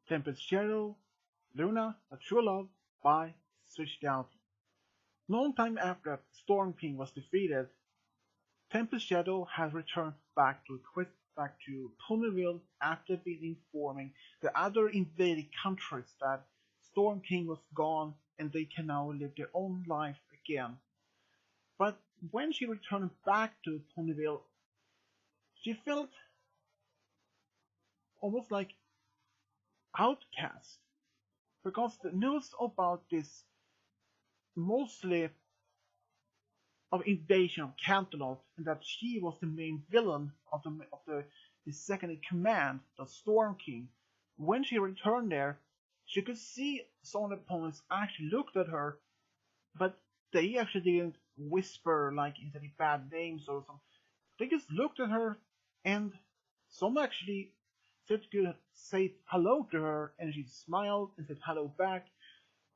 Tempest Shadow, Luna, A True Love by switched out. Long time after Storm King was defeated, Tempest Shadow has returned back to Ponyville after being informing the other invading countries that Storm King was gone and they can now live their own life again. But when she returned back to Ponyville, she felt almost like outcast because the news about this mostly of invasion of Canterlot and that she was the main villain of the second in command, the Storm King. When she returned there, she could see some of the opponents actually looked at her, but they actually didn't whisper like into any bad names or something. They just looked at her, and some actually said to say hello to her, and she smiled and said hello back,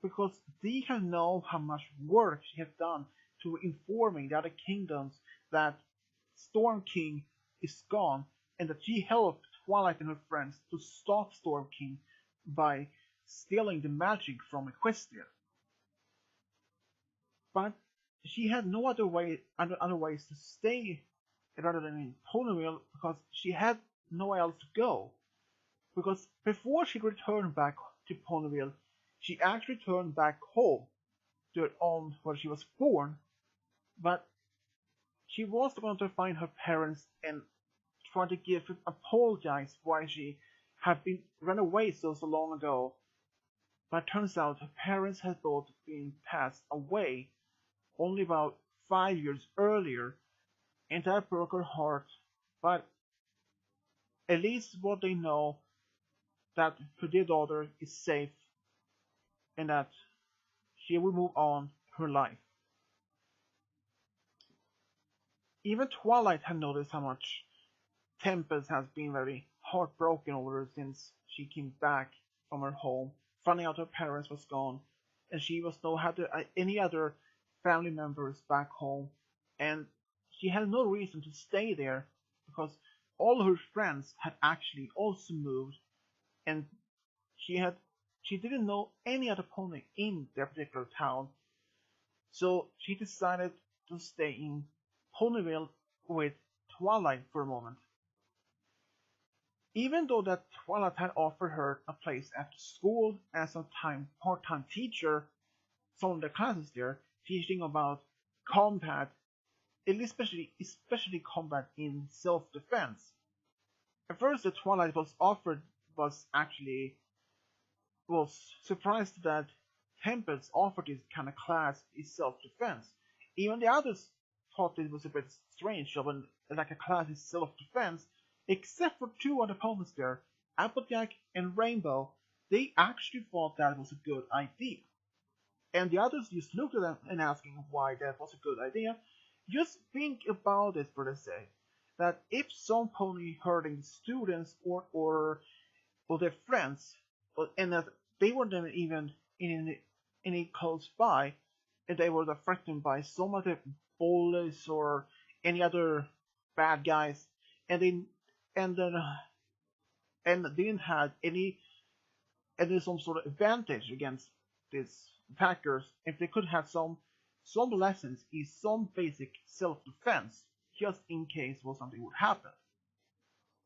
because they had known how much work she had done to informing the other kingdoms that Storm King is gone, and that she helped Twilight and her friends to stop Storm King by stealing the magic from Equestria. But she had no other ways to stay rather than in Ponyville because she had nowhere else to go. Because before she returned back to Ponyville, she actually returned back home to her own where she was born, but she was going to find her parents and try to apologize why she had been run away so long ago. But it turns out her parents had both been passed away only about 5 years earlier, and that broke her heart. But at least what they know that her dear daughter is safe and that she will move on her life. Even Twilight had noticed how much Tempest has been very heartbroken over her since she came back from her home, finding out her parents was gone, and she was no had any other family members back home, and she had no reason to stay there because all her friends had actually also moved, and she didn't know any other pony in that particular town, so she decided to stay in Ponyville with Twilight for a moment. Even though that Twilight had offered her a place after school as a part-time teacher, some of the classes there, teaching about combat, especially combat in self-defense. At first, the Twilight was offered was surprised that Tempest offered this kind of class in self-defense. Even the others thought it was a bit strange of like a class in self-defense, except for two other opponents there, Applejack and Rainbow. They actually thought that was a good idea. And the others just looked at them and asking why that was a good idea. Just think about it for the sake that if some pony hurting students or their friends, and that they were then even in any close by, and they were threatened by some other bullies or any other bad guys, and didn't have any some sort of advantage against these attackers, if they could have some lessons in some basic self-defense, just in case something would happen.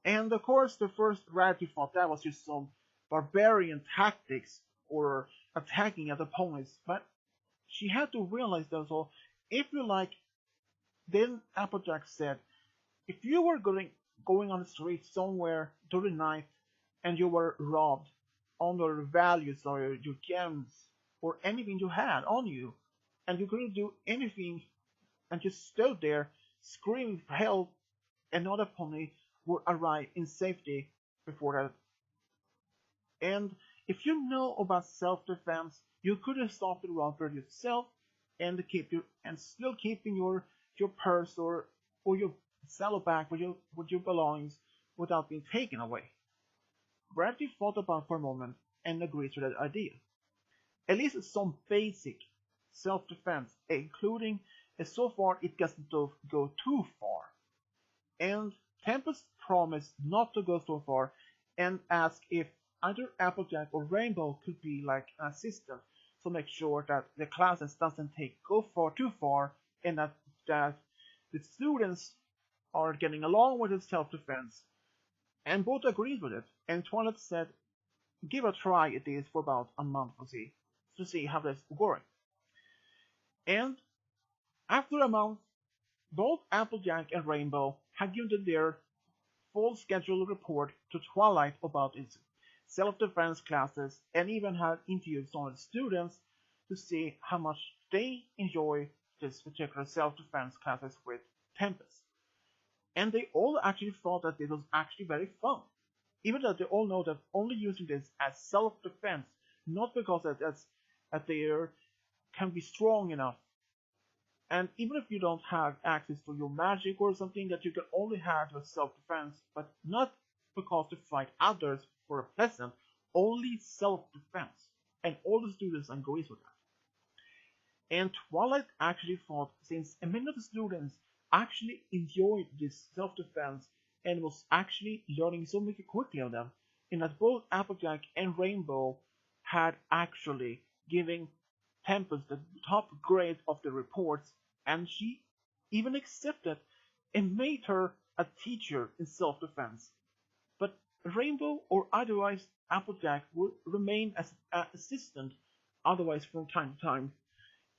And of course, the first Rarity thought that was just some barbarian tactics or attacking other opponents, but she had to realize that also, if you like, then Applejack said, if you were going on the street somewhere during the night and you were robbed on your values or your gems or anything you had on you, and you couldn't do anything and just stood there screaming for help, another pony would arrive in safety before that. And if you know about self-defense, you could have stopped the robber yourself and still keeping your purse or your saddlebag with your belongings without being taken away. Bradley thought about for a moment and agreed to that idea. At least some basic self-defense, including so far it doesn't go too far. And Tempest promised not to go so far and asked if either Applejack or Rainbow could be like an assistant to make sure that the classes doesn't go too far, and that the students are getting along with the self-defense. And both agreed with it. And Twilight said, "Give a try at this for about a month to see how this works." And after a month, both Applejack and Rainbow had given their full scheduled report to Twilight about its self-defense classes, and even had interviewed some of the students to see how much they enjoy this particular self-defense classes with Tempest. And they all actually thought that it was actually very fun, even though they all know that only using this as self-defense, not because that they can be strong enough. And even if you don't have access to your magic or something that you can only have for self-defense, but not because to fight others for a pleasant, only self-defense. And all the students agrees with that. And Twilight actually thought, since many of the students actually enjoyed this self-defense and was actually learning so much quickly of them, and that both Applejack and Rainbow had actually given Tempest the top grade of the reports, and she even accepted and made her a teacher in self-defense. But Rainbow, or otherwise Applejack, would remain as an assistant, otherwise from time to time,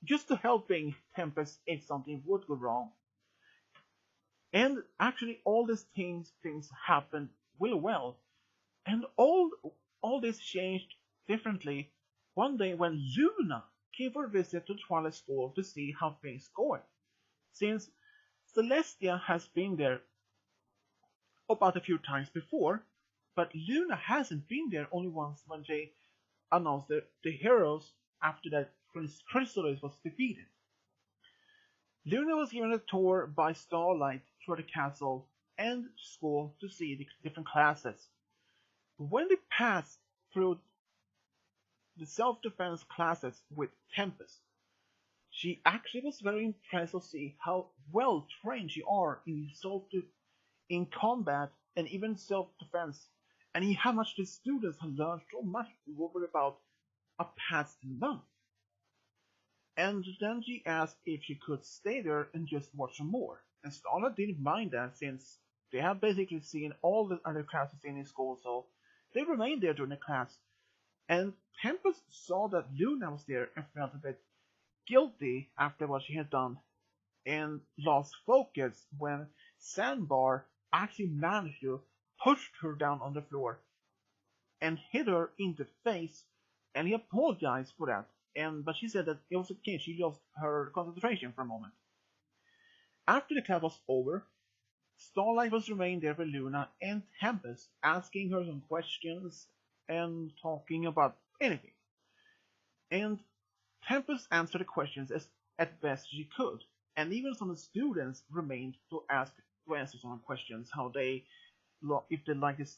just to helping Tempest if something would go wrong. And actually all these things happened really well. And all this changed differently one day when Luna came for a visit to Twilight School to see how things going. Since Celestia has been there about a few times before, but Luna hasn't been there only once when they announced the heroes after that Chrysalis was defeated. Luna was given a tour by Starlight through the castle and school to see the different classes. When they passed through the self-defense classes with Tempest, she actually was very impressed to see how well trained she are in combat and even self-defense, and how much the students have learned so much over about a past month. And then she asked if she could stay there and just watch some more. And Starlight didn't mind that, since they had basically seen all the other classes in the school, so they remained there during the class. And Tempest saw that Luna was there and felt a bit guilty after what she had done, and lost focus when Sandbar actually managed to push her down on the floor and hit her in the face, and he apologized for that. But she said that it was okay, she lost her concentration for a moment. After the class was over, Starlight was remaining there with Luna and Tempest, asking her some questions and talking about anything. And Tempest answered the questions as best she could, and even some of the students remained to answer some questions, how if they liked this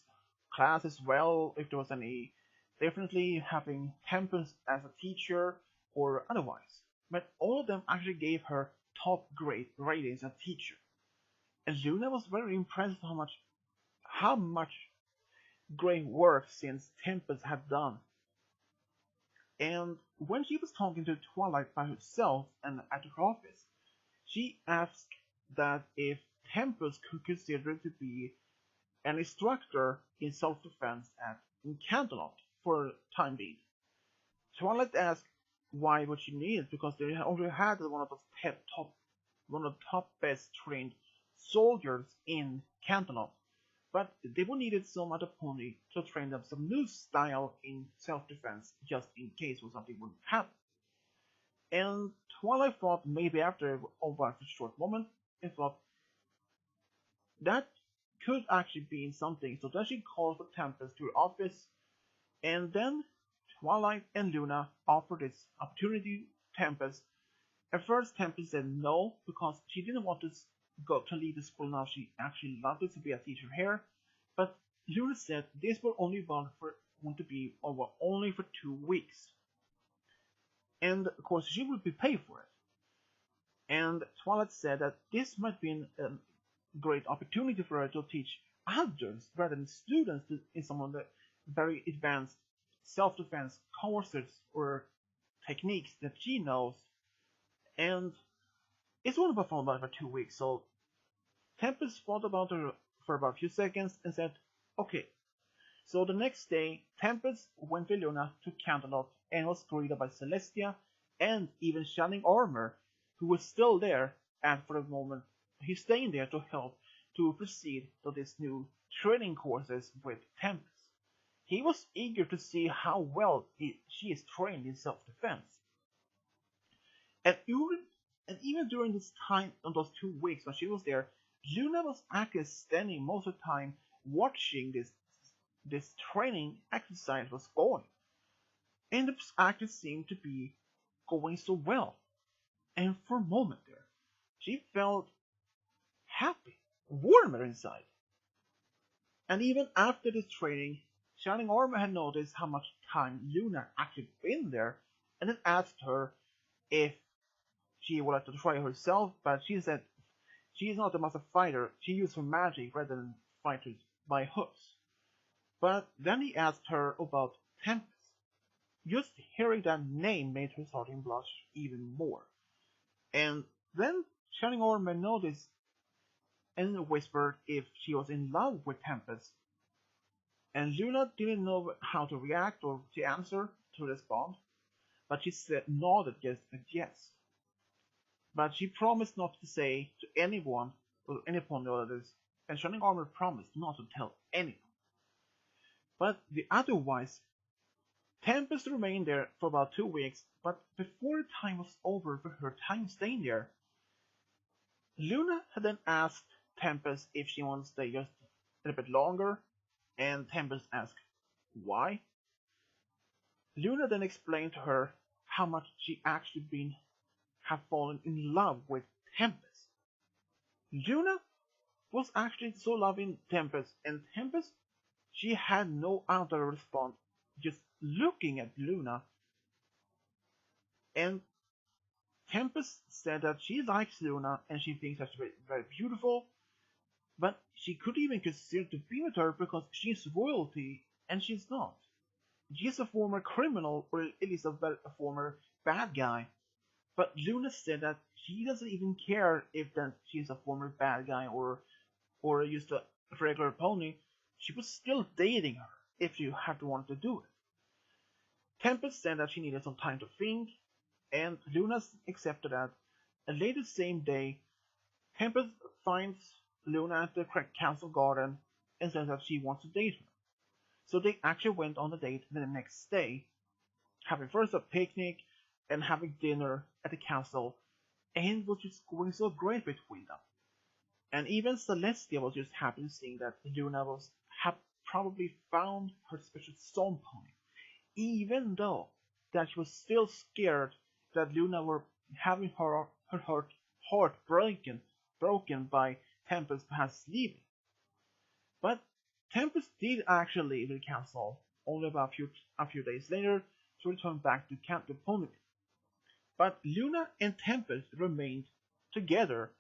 class as well, if there was any definitely having Tempest as a teacher or otherwise. But all of them actually gave her top grade ratings as a teacher. And Luna was very impressed how much great work since Tempest had done. And when she was talking to Twilight by herself and at her office, she asked that if Tempest could consider to be an instructor in self-defense in Canterlot for time being. Twilight asked why would she need it, because they already had one of the top best trained soldiers in Canterlot, but they would need some other pony to train them some new style in self-defense, just in case something wouldn't happen. And Twilight thought maybe after a short moment, and thought that could actually be something, so then she called for Tempest to her office, and then Twilight and Luna offered this opportunity to Tempest. At first, Tempest said no, because she didn't want to go to leave the school now. She actually loved to be a teacher here. But Luna said this will only want to be over only for 2 weeks. And of course, she would be paid for it. And Twilight said that this might be a great opportunity for her to teach others rather than students in some of the very advanced self-defense courses or techniques that she knows, and it's only been about for 2 weeks. So Tempest thought about her for about a few seconds and said, "Okay." So the next day, Tempest went with Luna to Canterlot and was greeted by Celestia and even Shining Armor, who was still there, and for the moment he's staying there to help to proceed to this new training courses with Tempest. He was eager to see how well she is trained in self-defense. And even during this time, on those 2 weeks when she was there, Luna was actually standing most of the time watching this training exercise was going. And it actually seemed to be going so well. And for a moment there, she felt happy, warmer inside. And even after this training, Shining Armor had noticed how much time Luna actually been there, and then asked her if she would like to try herself, but she said she is not a master fighter, she uses her magic rather than fighters by hooks. But then he asked her about Tempest. Just hearing that name made her start to blush even more. And then Shining Armor noticed and whispered if she was in love with Tempest. And Luna didn't know how to react or to answer to respond, but she nodded just a yes. But she promised not to say to anyone or any upon the others, and Shining Armor promised not to tell anyone. But otherwise, Tempest remained there for about 2 weeks, but before the time was over for her time staying there, Luna had then asked Tempest if she wanted to stay just a little bit longer, and Tempest asked why. Luna then explained to her how much she actually have fallen in love with Tempest. Luna was actually so loving Tempest, and Tempest, she had no other response, just looking at Luna. And Tempest said that she likes Luna and she thinks that she's very, very beautiful, but she could even consider to be with her because she's royalty and she's not. She's a former criminal, or at least a former bad guy. But Luna said that she doesn't even care if that she's a former bad guy or just a regular pony. She was still dating her if you had wanted to do it. Tempest said that she needed some time to think, and Luna accepted that. And later the same day, Tempest finds Luna at the castle garden and says that she wants to date her. So they actually went on a date the next day, having first a picnic and having dinner at the castle, and it was just going so great between them. And even Celestia was just happy to see that Luna had probably found her special storm pony, even though that she was still scared that Luna were having her heart broken by Tempest perhaps leaving. But Tempest did actually leave the castle only about a few days later to return back to Camp Ponyville. But Luna and Tempest remained together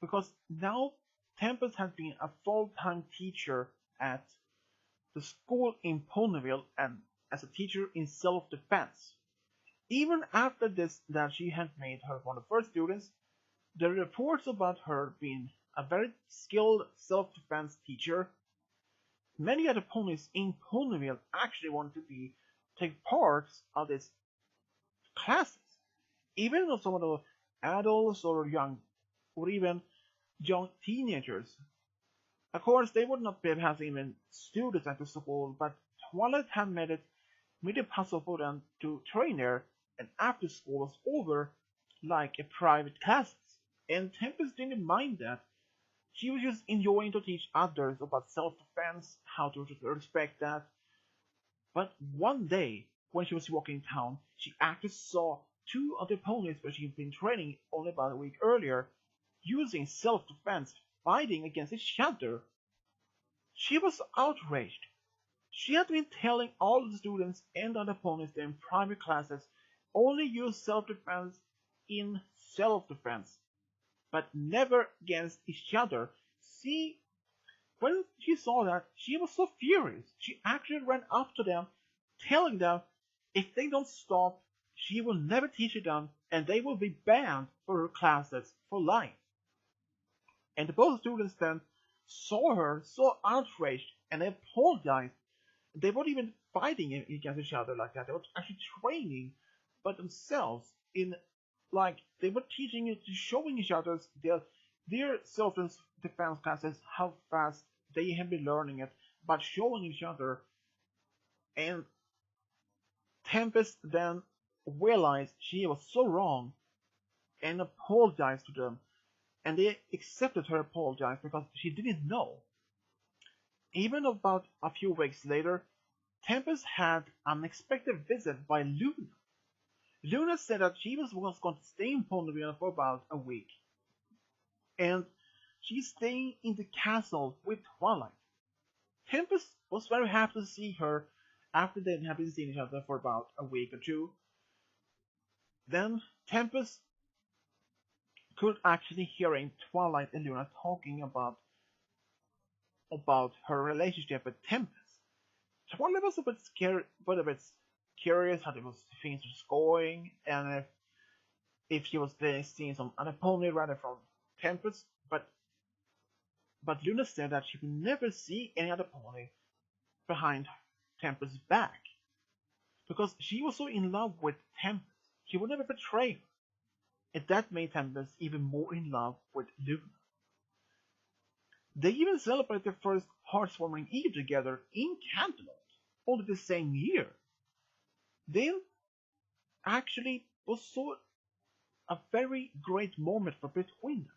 because now Tempest has been a full-time teacher at the school in Ponyville and as a teacher in self-defense. Even after this that she had made her one of the first students, the reports about her being a very skilled self-defense teacher, many other ponies in Ponyville actually want to take part of these classes. Even though some of the adults or even young teenagers. Of course, they would not be having even students at the school, but Twilight had made it possible for them to train there, and after school was over, like a private classes. And Tempest didn't mind that. She was just enjoying to teach others about self-defense, how to respect that. But one day, when she was walking town, she actually saw two of the ponies where she had been training only about a week earlier, using self-defense, fighting against each other. She was outraged. She had been telling all the students and other ponies that in private classes only use self-defense in self-defense, but never against each other. When she saw that, she was so furious. She actually ran up to them, telling them if they don't stop, she will never teach them and they will be banned for her classes for life. And both students then saw her so outraged and they apologized. They weren't even fighting against each other like that. They were actually training by themselves in, like, they were teaching it, showing each other their self-defense classes, how fast they have been learning it, but showing each other. And Tempest then realized she was so wrong and apologized to them. And they accepted her apology because she didn't know. Even about a few weeks later, Tempest had an unexpected visit by Luna. Luna said that she was going to stay in Ponyville for about a week. And she's staying in the castle with Twilight. Tempest was very happy to see her after they had been seeing each other for about a week or two. Then Tempest could actually hearing Twilight and Luna talking about her relationship with Tempest. Twilight was a bit scared, but a bit curious how things was going, and if she was seeing some other pony rather from Tempest, but Luna said that she would never see any other pony behind Tempest's back, because she was so in love with Tempest, she would never betray her, and that made Tempest even more in love with Luna. They even celebrated their first heartwarming Eve together in Canterlot, only the same year. They actually was so a very great moment for between them.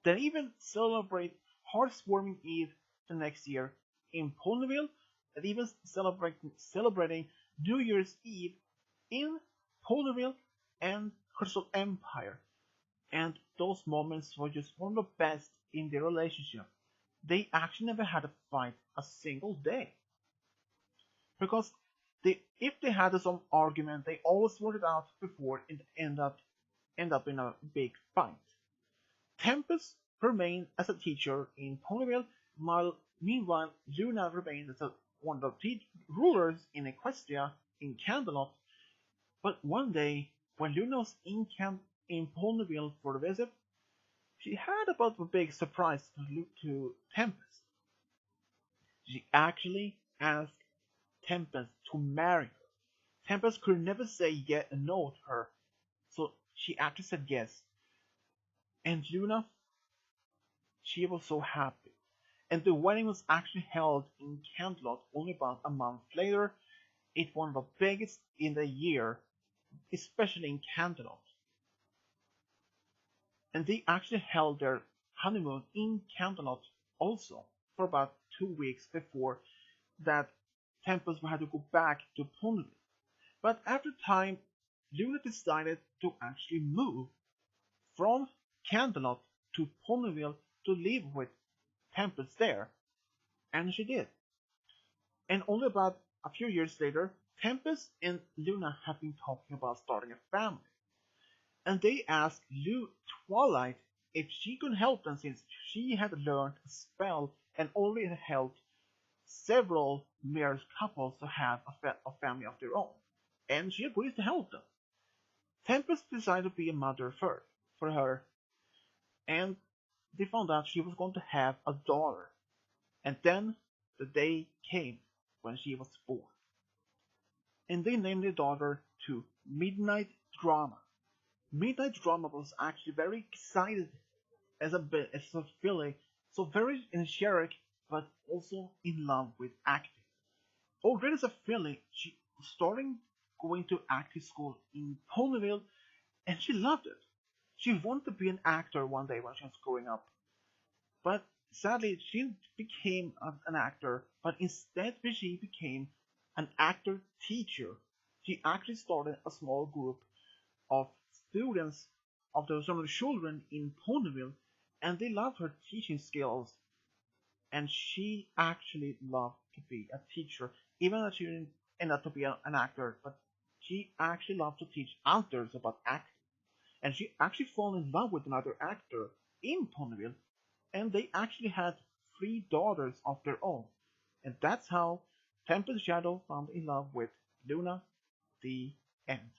They even celebrate heartwarming Eve the next year in Ponyville, and even celebrating New Year's Eve in Ponyville and Crystal Empire. And those moments were just one of the best in their relationship. They actually never had a fight a single day. Because if they had some argument, they always worked it out before it end up in a big fight. Tempest remained as a teacher in Ponyville, while meanwhile Luna remained as one of the rulers in Equestria in Canterlot. But one day, when Luna was in Ponyville for a visit, she had about a big surprise to Tempest. She actually asked Tempest to marry her. Tempest could never say no to her, so she actually said yes. And Luna, she was so happy. And the wedding was actually held in Canterlot only about a month later. It's one of the biggest in the year, especially in Canterlot. And they actually held their honeymoon in Canterlot also for about 2 weeks before that Tempest had to go back to Ponyville. But after time, Luna decided to actually move from Canterlot to Ponyville to live with Tempest there, and she did. And only about a few years later, Tempest and Luna have been talking about starting a family. And they asked Twilight if she could help them since she had learned a spell and already helped several married couples to have a family of their own. And she agrees to help them. Tempest decided to be a mother first for her, and they found out she was going to have a daughter. And then the day came when she was born. And they named their daughter to Midnight Drama. Midnight Drama was actually very excited as a filly, so very energetic, but also in love with acting. Already as a filly, she was starting going to acting school in Ponyville, and she loved it. She wanted to be an actor one day when she was growing up. But sadly, she became an actor, but instead she became an actor teacher. She actually started a small group of students of some of the children in Ponyville, and they loved her teaching skills. And she actually loved to be a teacher, even though she didn't end up to be an actor. But she actually loved to teach others about acting, and she actually fell in love with another actor in Ponyville, and they actually had 3 daughters of their own, and that's how Tempest Shadow found in love with Luna. The end.